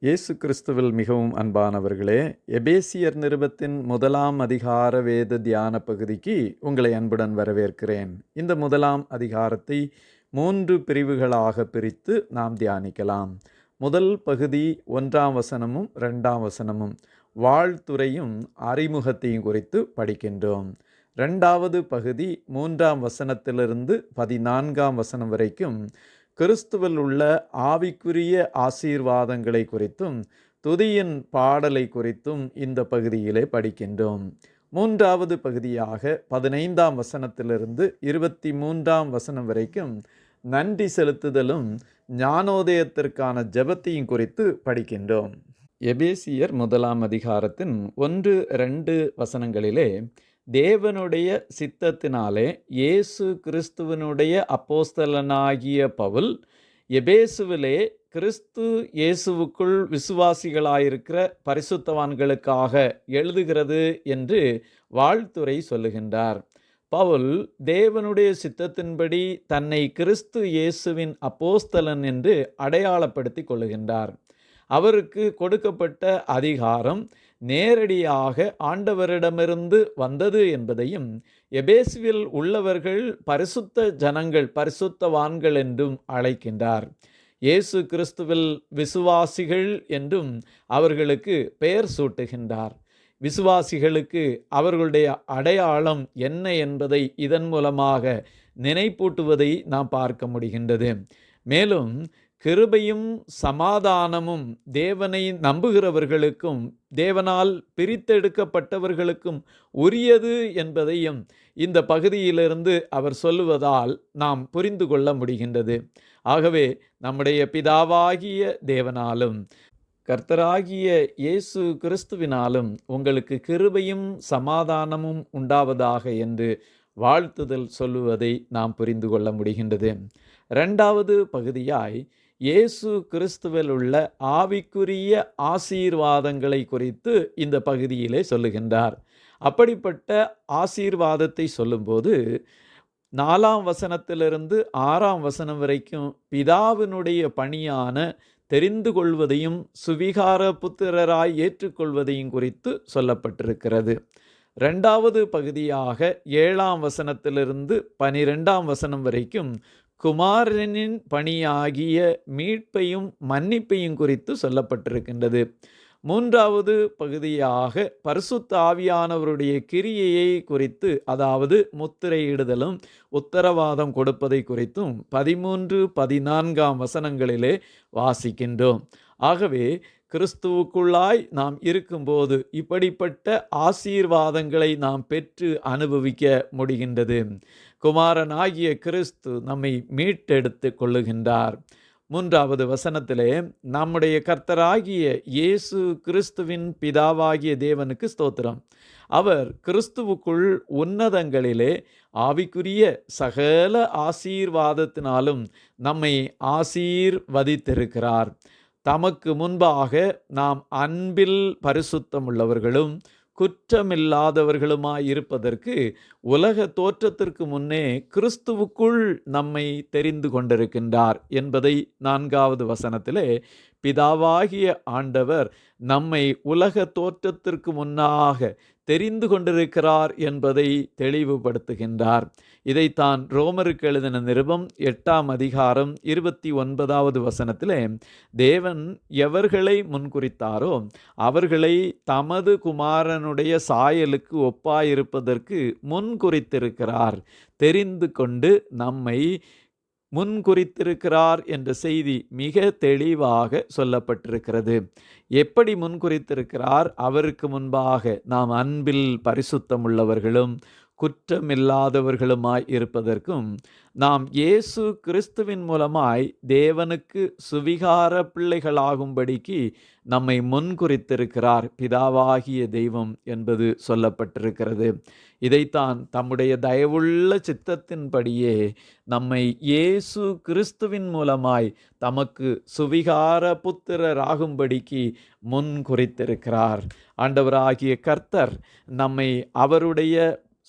இயேசு கிறிஸ்துவில் மிகவும் அன்பானவர்களே, எபேசியர் நிருபத்தின் 1ஆம் அதிகார வேத தியான பகுதிக்கு உங்களை அன்புடன் வரவேற்கிறேன். இந்த 1ஆம் அதிகாரத்தை 3 பிரிவுகளாக பிரித்து நாம் தியானிக்கலாம். முதல் பகுதி 1ஆம் வசனமும் 2ஆம் வசனமும் வாழ்த்துரையும் அறிமுகத்தையும் குறித்து படிக்கின்றோம். 2வது பகுதி 3ஆம் வசனத்திலிருந்து 14ஆம் வசனம் வரைக்கும் கிறிஸ்துவில் உள்ள ஆவிக்குரிய ஆசீர்வாதங்களை குறித்தும் துதியின் பாடலை குறித்தும் இந்த பகுதியிலே படிக்கின்றோம். 3வது பகுதியாக 15ஆம் வசனத்திலிருந்து 23ஆம் வசனம் வரைக்கும் நன்றி செலுத்துதலும் ஞானோதயத்திற்கான ஜெபத்தையும் குறித்து படிக்கின்றோம். எபேசியர் 1ஆம் அதிகாரத்தின் 1-2 வசனங்களிலே தேவனுடைய சித்தத்தினாலே இயேசு கிறிஸ்துவனுடைய அப்போஸ்தலனாகிய பவுல் எபேசுவிலே கிறிஸ்து இயேசுவுக்குள் விசுவாசிகளாயிருக்கிற பரிசுத்தவான்களுக்காக எழுதுகிறது என்று வாழ்த்துரை சொல்லுகின்றார். பவுல் தேவனுடைய சித்தத்தின்படி தன்னை கிறிஸ்து இயேசுவின் அப்போஸ்தலன் என்று அடையாளப்படுத்தி கொள்ளுகின்றார். அவருக்கு கொடுக்கப்பட்ட அதிகாரம் நேரடியாக ஆண்டவரிடமிருந்து வந்தது என்பதையும் எபேசுவில் உள்ளவர்கள் பரிசுத்த ஜனங்கள், பரிசுத்தவான்கள் என்றும் அழைக்கின்றார். இயேசு கிறிஸ்துவில் விசுவாசிகள் என்றும் அவர்களுக்கு பெயர் சூட்டுகின்றார். விசுவாசிகளுக்கு அவர்களுடைய அடையாளம் என்ன என்பதை இதன் மூலமாக நினைப்பூட்டுவதை நாம் பார்க்க முடிகின்றது. மேலும் கிருபையும் சமாதானமும் தேவனை நம்புகிறவர்களுக்கும் தேவனால் பிரித்தெடுக்கப்பட்டவர்களுக்கும் உரியது என்பதையும் இந்த பகுதியிலிருந்து அவர் சொல்லுவதால் நாம் புரிந்து கொள்ள முடிகின்றது. ஆகவே நம்முடைய பிதாவாகிய தேவனாலும் கர்த்தராகிய இயேசு கிறிஸ்துவினாலும் உங்களுக்கு கிருபையும் சமாதானமும் உண்டாவதாக என்று வாழ்த்துதல் சொல்லுவதை நாம் புரிந்து கொள்ள முடிகின்றது. 2வது பகுதியாய் இயேசு கிறிஸ்துவில் உள்ள ஆவிக்குரிய ஆசீர்வாதங்களை குறித்து இந்த பகுதியிலே சொல்லுகின்றார். அப்படிப்பட்ட ஆசீர்வாதத்தை சொல்லும்போது 4ஆம் வசனத்திலிருந்து 6ஆம் வசனம் வரைக்கும் பிதாவினுடைய பணியான தெரிந்து கொள்வதையும் சுவிகார புத்திரராய் ஏற்றுக்கொள்வதையும் குறித்து சொல்லப்பட்டிருக்கிறது. 2வது பகுதியாக 7ஆம் வசனத்திலிருந்து 12ஆம் வசனம் வரைக்கும் குமாரனின் பணியாகிய மீட்பையும் மன்னிப்பையும் குறித்து சொல்லப்பட்டிருக்கின்றது. 3வது பகுதியாக பரிசுத்த ஆவியானவருடைய கிரியையை குறித்து, அதாவது முத்திரையிடுதலும் உத்தரவாதம் கொடுப்பதை குறித்தும் 13-14ஆம் வசனங்களிலே வாசிக்கின்றோம். ஆகவே கிறிஸ்துவுக்குள்ளாய் நாம் இருக்கும்போது இப்படிப்பட்ட ஆசீர்வாதங்களை நாம் பெற்று அனுபவிக்க முடிகின்றது. குமாரனாகிய கிறிஸ்து நம்மை மீட்டெடுத்து கொள்ளுகின்றார். 3வது வசனத்திலே நம்முடைய கர்த்தராகிய இயேசு கிறிஸ்துவின் பிதாவாகிய தேவனுக்கு ஸ்தோத்திரம். அவர் கிறிஸ்துவுக்குள் உன்னதங்களிலே ஆவிக்குரிய சகல ஆசீர்வாதத்தினாலும் நம்மை ஆசீர்வதித்திருக்கிறார். தமக்கு முன்பாக நாம் அன்பில் பரிசுத்தமுள்ளவர்களும் குற்றமில்லாதவர்களுமாய் இருப்பதற்கு உலக தோற்றத்திற்கு முன்னே கிறிஸ்துவுக்குள் நம்மை தெரிந்து கொண்டிருக்கின்றார் என்பதை 4வது வசனத்திலே பிதாவாகிய ஆண்டவர் நம்மை உலக தோற்றத்திற்கு முன்னாக தெரிந்து கொண்டிருக்கிறார் என்பதை தெளிவுபடுத்துகின்றார். இதைத்தான் ரோமருக்கு எழுதின நிருபம் 8ஆம் அதிகாரம் 29வது வசனத்திலே தேவன் எவர்களை முன்குறித்தாரோ அவர்களை தமது குமாரனுடைய சாயலுக்கு ஒப்பாயிருப்பதற்கு முன்குறித்திருக்கிறார், தெரிந்து கொண்டு நம்மை முன்குறித்திருக்கிறார் என்ற செய்தி மிக தெளிவாக சொல்லப்பட்டிருக்கிறது. எப்படி முன்குறித்திருக்கிறார்? அவருக்கு முன்பாக நாம் அன்பில் பரிசுத்தமுள்ளவர்களும் குற்றமில்லாதவர்களுமாய் இருப்பதற்கும் நாம் இயேசு கிறிஸ்துவின் மூலமாய் தேவனுக்கு சுவிகார பிள்ளைகளாகும்படிக்கு நம்மை முன்குறித்திருக்கிறார் பிதாவாகிய தெய்வம் என்பது சொல்லப்பட்டிருக்கிறது. இதைத்தான் தம்முடைய தயவுள்ள சித்தத்தின்படியே நம்மை இயேசு கிறிஸ்துவின் மூலமாய் தமக்கு சுவிகார புத்திரராகும்படிக்கு முன்குறித்திருக்கிறார். ஆண்டவராகிய கர்த்தர் நம்மை அவருடைய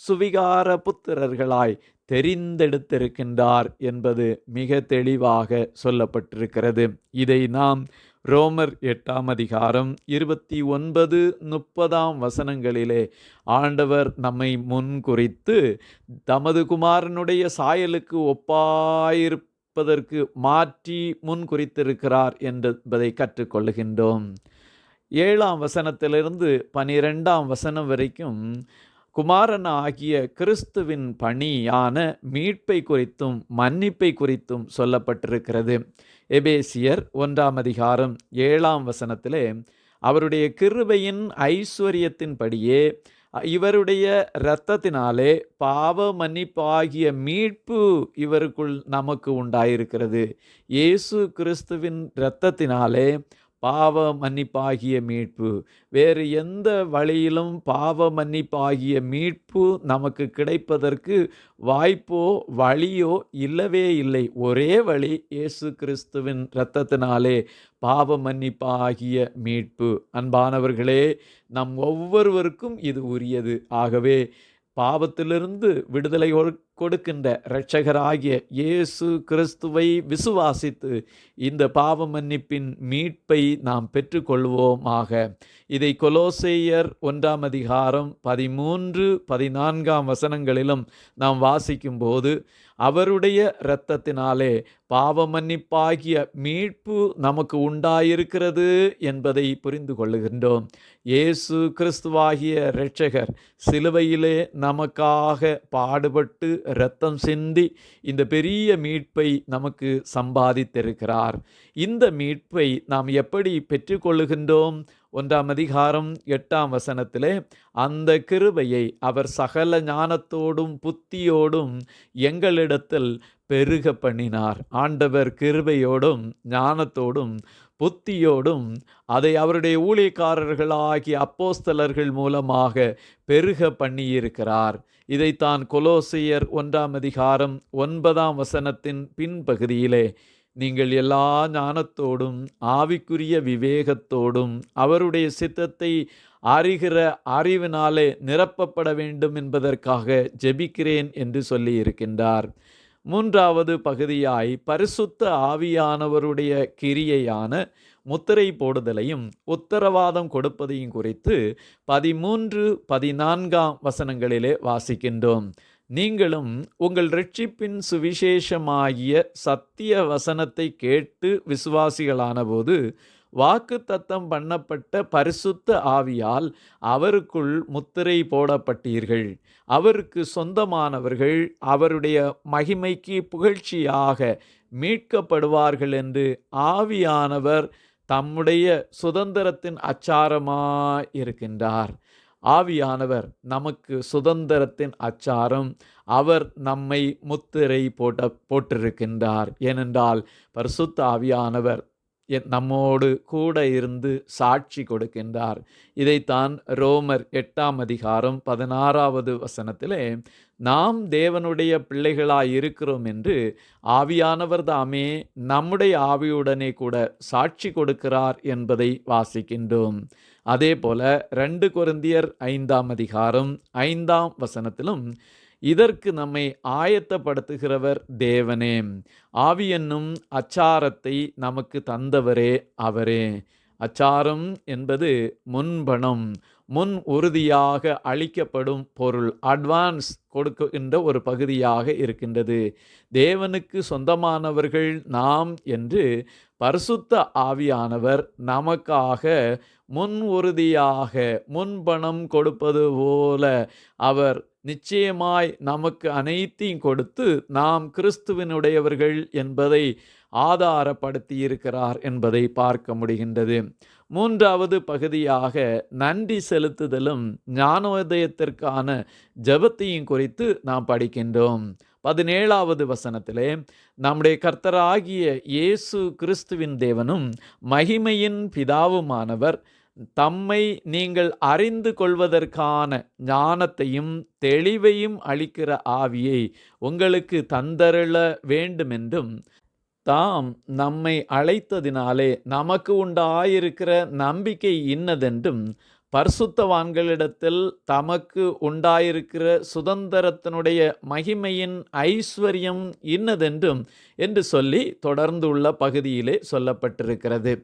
சுவிகார புத்திரர்களாய் தெரிந்தெடுத்திருக்கின்றார் என்பது மிக தெளிவாக சொல்லப்பட்டிருக்கிறது. இதை நாம் ரோமர் 8:29-30 ஆண்டவர் நம்மை முன்குறித்து தமது குமாரனுடைய சாயலுக்கு ஒப்பாயிருப்பதற்கு மாற்றி முன்குறித்திருக்கிறார் என்பதை கற்றுக்கொள்ளுகின்றோம். 7 வரைக்கும் குமாரன் ஆகிய கிறிஸ்துவின் பணியான மீட்பை குறித்தும் மன்னிப்பை குறித்தும் சொல்லப்பட்டிருக்கிறது. எபேசியர் 1 அவருடைய கிருபையின் ஐஸ்வரியத்தின்படியே இவருடைய இரத்தத்தினாலே பாவ மன்னிப்பாகிய மீட்பு இவருக்குள் நமக்கு உண்டாயிருக்கிறது. இயேசு கிறிஸ்துவின் இரத்தத்தினாலே பாவ மன்னிப்பாகிய மீட்பு. வேறு எந்த வழியிலும் பாவ மன்னிப்பாகிய மீட்பு நமக்கு கிடைப்பதற்கு வாய்ப்போ வழியோ இல்லவே இல்லை. ஒரே வழி இயேசு கிறிஸ்துவின் இரத்தத்தினாலே பாவ மன்னிப்பாகிய மீட்பு. அன்பானவர்களே, நம் ஒவ்வொருவருக்கும் இது உரியது. ஆகவே பாவத்திலிருந்து விடுதலை கொடுக்கின்ற இரட்சகராகிய இயேசு கிறிஸ்துவை விசுவாசித்து இந்த பாவ மன்னிப்பின் மீட்பை நாம் பெற்றுக்கொள்வோமாக. இதை கொலோசேயர் 1:13-14 நாம் வாசிக்கும்போது அவருடைய இரத்தத்தினாலே பாவ மன்னிப்பாகிய மீட்பு நமக்கு உண்டாயிருக்கிறது என்பதை புரிந்து கொள்ளுகின்றோம். இயேசு கிறிஸ்துவாகிய இரட்சகர் சிலுவையிலே நமக்காக பாடுபட்டு இரத்தம் சிந்தி இந்த பெரிய மீட்பை நமக்கு சம்பாதித்திருக்கிறார். இந்த மீட்பை நாம் எப்படி பெற்றுக்கொள்ளுகின்றோம்? 1:8 அந்த கிருபையை அவர் சகல ஞானத்தோடும் புத்தியோடும் எங்களிடத்தில் பெருக பண்ணினார். ஆண்டவர் கிருபையோடும் ஞானத்தோடும் புத்தியோடும் அதை அவருடைய ஊழியக்காரர்களாகிய அப்போஸ்தலர்கள் மூலமாக பெருக பண்ணியிருக்கிறார். இதைத்தான் கொலோசியர் 1:9 பின்பகுதியிலே நீங்கள் எல்லா ஞானத்தோடும் ஆவிக்குரிய விவேகத்தோடும் அவருடைய சித்தத்தை அறிகிற அறிவினாலே நிரப்பப்பட வேண்டும் என்பதற்காக ஜெபிக்கிறேன் என்று சொல்லி இருக்கின்றார். 3வது பகுதியாய் பரிசுத்த ஆவியானவருடைய கிரியையான முத்திரை போடுதலையும் உத்தரவாதம் கொடுப்பதையும் குறித்து 13-14 வாசிக்கின்றோம். நீங்களும் உங்கள் இரட்சிப்பின் சுவிசேஷமாகிய சத்திய வசனத்தை கேட்டு விசுவாசிகளானபோது வாக்குத்தத்தம் பண்ணப்பட்ட பரிசுத்த ஆவியால் அவருக்குள் முத்திரை போடப்பட்டீர்கள். அவருக்கு சொந்தமானவர்கள் அவருடைய மகிமைக்கு புகழ்ச்சியாக மீட்கப்படுவார்கள் என்று ஆவியானவர் தம்முடைய சுதந்திரத்தின் அச்சாரமாயிருக்கின்றார். ஆவியானவர் நமக்கு சுதந்திரத்தின் அச்சாரம். அவர் நம்மை முத்திரை போட்டிருக்கின்றார். ஏனென்றால் பரிசுத்த ஆவியானவர் நம்மோடு கூட இருந்து சாட்சி கொடுக்கின்றார். இதைத்தான் ரோமர் 8:16 நாம் தேவனுடைய பிள்ளைகளாய் இருக்கிறோம் என்று ஆவியானவர் தாமே நம்முடைய ஆவியுடனே கூட சாட்சி கொடுக்கிறார் என்பதை வாசிக்கின்றோம். அதே போல 2 கொரிந்தியர் 5:5 இதற்கு நம்மை ஆயத்தப்படுத்துகிறவர் தேவனே. ஆவி என்னும் அச்சாரத்தை நமக்கு தந்தவரே அவரே. அச்சாரம் என்பது முன்பணம், முன் உறுதியாக அளிக்கப்படும் பொருள், அட்வான்ஸ் கொடுக்கின்ற ஒரு பகுதியாக இருக்கின்றது. தேவனுக்கு சொந்தமானவர்கள் நாம் என்று பரிசுத்த ஆவியானவர் நமக்காக முன் உறுதியாக முன்பணம் கொடுப்பது போல அவர் நிச்சயமாய் நமக்கு அனைத்தையும் கொடுத்து நாம் கிறிஸ்துவினுடையவர்கள் என்பதை ஆதாரப்படுத்தி இருக்கிறார் என்பதை பார்க்க முடிகின்றது. 3வது பகுதியாக நன்றி செலுத்துதலும் ஞானோதயத்திற்கான ஜெபத்தையும் குறித்து நாம் படிக்கின்றோம். 17 நம்முடைய கர்த்தராகிய இயேசு கிறிஸ்துவின் தேவனும் மகிமையின் பிதாவுமானவர் தம்மை நீங்கள் அறிந்து கொள்வதற்கான ஞானத்தையும் தெளிவையும் அளிக்கிற ஆவியை உங்களுக்கு தந்தருள வேண்டுமென்றும் தாம் நம்மை அழைத்ததினாலே நமக்கு உண்டாயிருக்கிற நம்பிக்கை இன்னதென்றும் பரிசுத்தவான்களிடத்தில் தமக்கு உண்டாயிருக்கிற சுதந்திரத்தினுடைய மகிமையின் ஐஸ்வர்யம் இன்னதென்றும் என்று சொல்லி தொடர்ந்துள்ள பகுதியிலே சொல்லப்பட்டிருக்கிறது.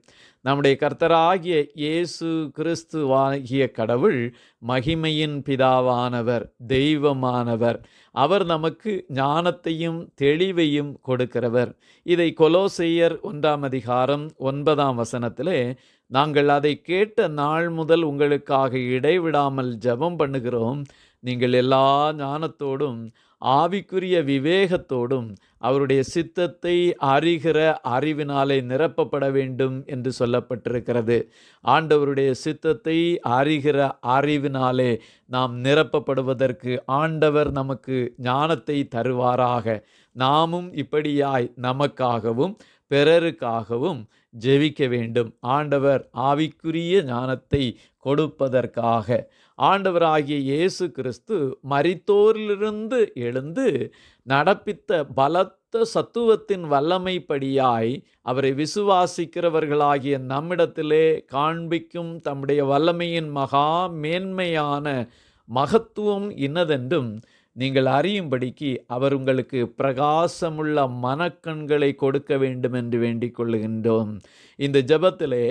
நம்முடைய கர்த்தராகிய இயேசு கிறிஸ்துவாகிய கடவுள் மகிமையின் பிதாவானவர், தெய்வமானவர். அவர் நமக்கு ஞானத்தையும் தெளிவையும் கொடுக்கிறவர். இதை கொலோசையர் 1:9 நாங்கள் அதை கேட்ட நாள் முதல் உங்களுக்காக இடைவிடாமல் ஜெபம் பண்ணுகிறோம். நீங்கள் எல்லா ஞானத்தோடும் ஆவிக்குரிய விவேகத்தோடும் அவருடைய சித்தத்தை அறிகிற அறிவினாலே நிரப்பப்பட வேண்டும் என்று சொல்லப்பட்டிருக்கிறது. ஆண்டவருடைய சித்தத்தை அறிகிற அறிவினாலே நாம் நிரப்பப்படுவதற்கு ஆண்டவர் நமக்கு ஞானத்தை தருவாராக. நாமும் இப்படியாய் நமக்காகவும் பிறருக்காகவும் ஜெபிக்க வேண்டும். ஆண்டவர் ஆவிக்குரிய ஞானத்தை கொடுப்பதற்காக. ஆண்டவராகிய இயேசு கிறிஸ்து மரித்தோரிலிருந்து எழுந்து நடப்பித்த பலத்த சத்துவத்தின் வல்லமைப்படியாய் அவரை விசுவாசிக்கிறவர்களாகிய நம்மிடத்திலே காண்பிக்கும் தம்முடைய வல்லமையின் மகா மேன்மையான மகத்துவம் இன்னதென்றும் நீங்கள் அறியும்படிக்கு அவர் உங்களுக்கு பிரகாசமுள்ள மனக்கண்களை கொடுக்க வேண்டும் என்று வேண்டிக் கொள்ளுகின்றோம். இந்த ஜெபத்திலே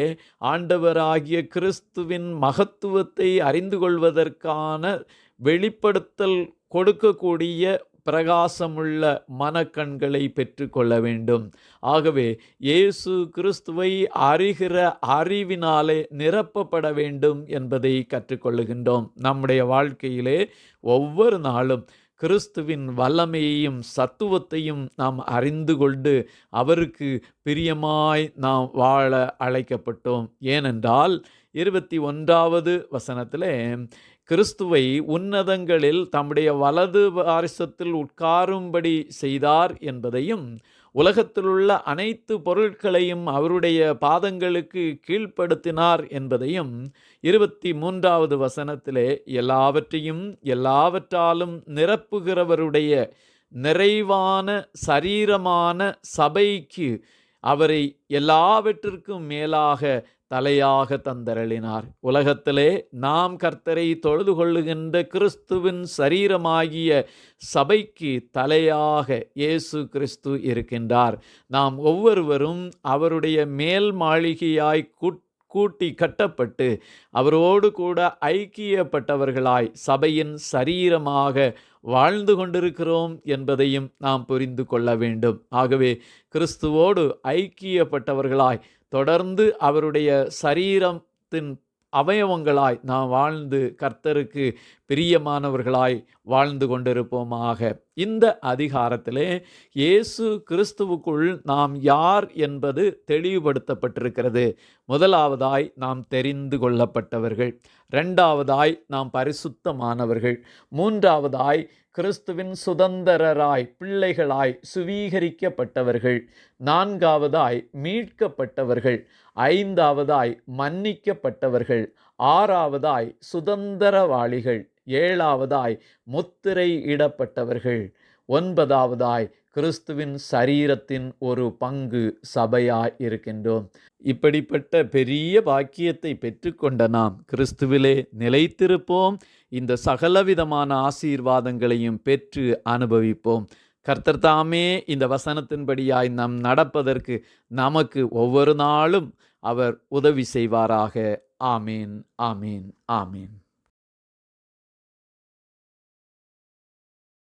ஆண்டவராகிய கிறிஸ்துவின் மகத்துவத்தை அறிந்து கொள்வதற்கான வெளிப்படுத்தல் கொடுக்கக்கூடிய பிரகாசமுள்ள மனக்கண்களை பெற்றுக்கொள்ள வேண்டும். ஆகவே இயேசு கிறிஸ்துவை அறிகிற அறிவினாலே நிரப்பப்பட வேண்டும் என்பதை கற்றுக்கொள்ளுகின்றோம். நம்முடைய வாழ்க்கையிலே ஒவ்வொரு நாளும் கிறிஸ்துவின் வல்லமையையும் சத்துவத்தையும் நாம் அறிந்து கொண்டு அவருக்கு பிரியமாய் நாம் வாழ அழைக்கப்பட்டோம். ஏனென்றால் 21 கிறிஸ்துவை உன்னதங்களில் தம்முடைய வலது பாரிசத்தில் உட்காரும்படி செய்தார் என்பதையும், உலகத்திலுள்ள அனைத்து பொருட்களையும் அவருடைய பாதங்களுக்கு கீழ்ப்படுத்தினார் என்பதையும் 23 எல்லாவற்றையும் எல்லாவற்றாலும் நிரப்புகிறவருடைய நிறைவான சரீரமான சபைக்கு அவரை எல்லாவற்றிற்கும் மேலாக தலையாக தந்தருளினார். உலகத்திலே நாம் கர்த்தரை தொழுது கொள்ளுகின்ற கிறிஸ்துவின் சரீரமாகிய சபைக்கு தலையாக இயேசு கிறிஸ்து இருக்கின்றார். நாம் ஒவ்வொருவரும் அவருடைய மேல் மாளிகையாய் கூட்டி கட்டப்பட்டு அவரோடு கூட ஐக்கியப்பட்டவர்களாய் சபையின் சரீரமாக வாழ்ந்து கொண்டிருக்கிறோம் என்பதையும் நாம் புரிந்து கொள்ள வேண்டும். ஆகவே கிறிஸ்துவோடு ஐக்கியப்பட்டவர்களாய் தொடர்ந்து அவருடைய சரீரத்தின் அவயவங்களாய் நாம் வாழ்ந்து கர்த்தருக்கு பிரியமானவர்களாய் வாழ்ந்து கொண்டிருப்போமாக. இந்த அதிகாரத்திலே இயேசு கிறிஸ்துவுக்குள் நாம் யார் என்பது தெளிவுபடுத்தப்பட்டிருக்கிறது. முதலாவதாய் நாம் தெரிந்து கொள்ளப்பட்டவர்கள், இரண்டாவதாய் நாம் பரிசுத்தமானவர்கள், மூன்றாவதாய் கிறிஸ்துவின் சுதந்திரராய் பிள்ளைகளாய் சுவீகரிக்கப்பட்டவர்கள், நான்காவதாய் மீட்கப்பட்டவர்கள், ஐந்தாவதாய் மன்னிக்கப்பட்டவர்கள், ஆறாவதாய் சுதந்திரவாளிகள், ஏழாவதாய் முத்திரை இடப்பட்டவர்கள், ஒன்பதாவதாய் கிறிஸ்துவின் சரீரத்தின் ஒரு பங்கு சபையாய் இருக்கின்றோம். இப்படிப்பட்ட பெரிய பாக்கியத்தை பெற்றுக்கொண்ட நாம் கிறிஸ்துவிலே நிலைத்திருப்போம். இந்த சகலவிதமான ஆசீர்வாதங்களையும் பெற்று அனுபவிப்போம். கர்த்தர் தாமே இந்த வசனத்தின்படியாய் நாம் நடப்பதற்கு நமக்கு ஒவ்வொரு நாளும் அவர் உதவி செய்வாராக. ஆமீன், ஆமீன், ஆமீன்.